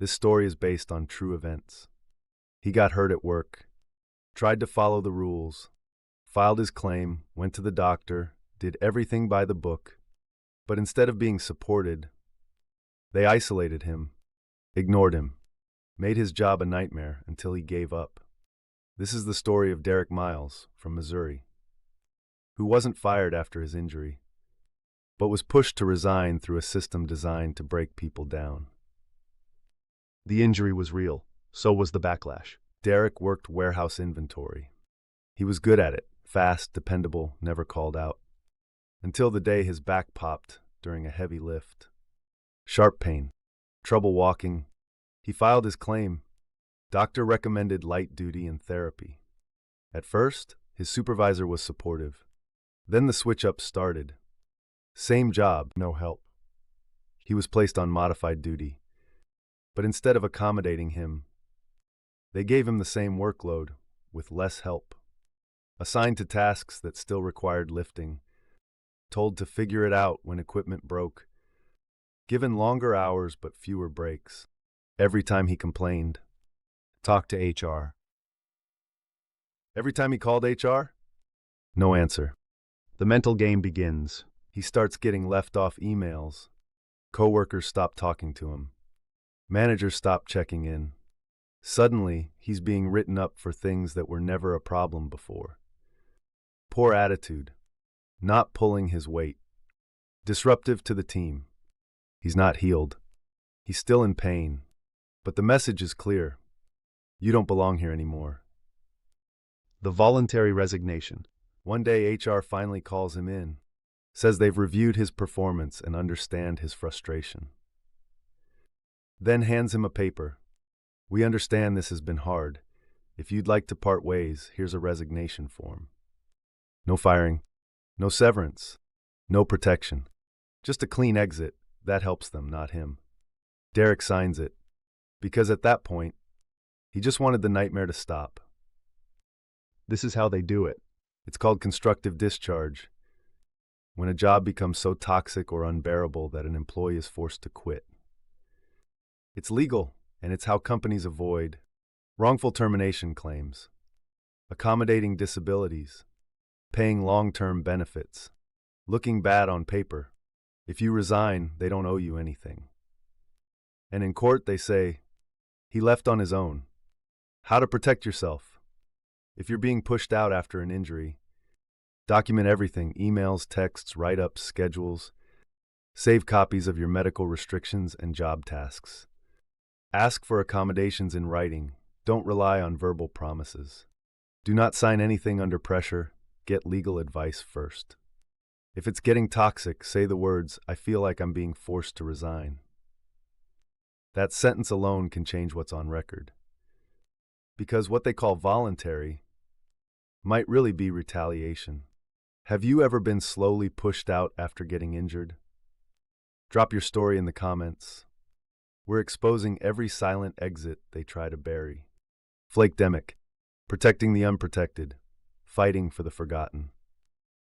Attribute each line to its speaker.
Speaker 1: This story is based on true events. He got hurt at work, tried to follow the rules, filed his claim, went to the doctor, did everything by the book, but instead of being supported, they isolated him, ignored him, made his job a nightmare until he gave up. This is the story of Derrick Miles from Missouri, who wasn't fired after his injury, but was pushed to resign through a system designed to break people down.
Speaker 2: The injury was real, so was the backlash.
Speaker 1: Derrick worked warehouse inventory. He was good at it, fast, dependable, never called out. Until the day his back popped during a heavy lift. Sharp pain, trouble walking. He filed his claim. Doctor recommended light duty and therapy. At first, his supervisor was supportive. Then the switch-up started. Same job, no help. He was placed on modified duty. But instead of accommodating him, they gave him the same workload, with less help. Assigned to tasks that still required lifting. Told to figure it out when equipment broke. Given longer hours but fewer breaks. Every time he complained,
Speaker 2: Talk to HR.
Speaker 1: every time he called HR, no answer.
Speaker 2: The mental game begins.
Speaker 1: He starts getting left off emails. Coworkers stop talking to him. Managers stop checking in. Suddenly, he's being written up for things that were never a problem before. Poor attitude. Not pulling his weight. Disruptive to the team. He's not healed. He's still in pain. But the message is clear. You don't belong here anymore.
Speaker 2: The voluntary resignation.
Speaker 1: One day, HR finally calls him in. Says they've reviewed his performance and understand his frustration. Then hands him a paper. We understand this has been hard. If you'd like to part ways, here's a resignation form. No firing, no severance, no protection. Just a clean exit. That helps them, not him. Derrick signs it, because at that point, he just wanted the nightmare to stop.
Speaker 2: This is how they do it.
Speaker 1: It's called constructive discharge. When a job becomes so toxic or unbearable that an employee is forced to quit. It's legal, and it's how companies avoid wrongful termination claims, accommodating disabilities, paying long-term benefits, looking bad on paper. If you resign, they don't owe you anything. And in court, they say, he left on his own. How to protect yourself. If you're being pushed out after an injury, document everything, emails, texts, write-ups, schedules. Save copies of your medical restrictions and job tasks. Ask for accommodations in writing. Don't rely on verbal promises. Do not sign anything under pressure. Get legal advice first. If it's getting toxic, say the words, I feel like I'm being forced to resign. That sentence alone can change what's on record. Because what they call voluntary might really be retaliation. Have you ever been slowly pushed out after getting injured? Drop your story in the comments. We're exposing every silent exit they try to bury. FlakeDemic, protecting the unprotected, fighting for the forgotten.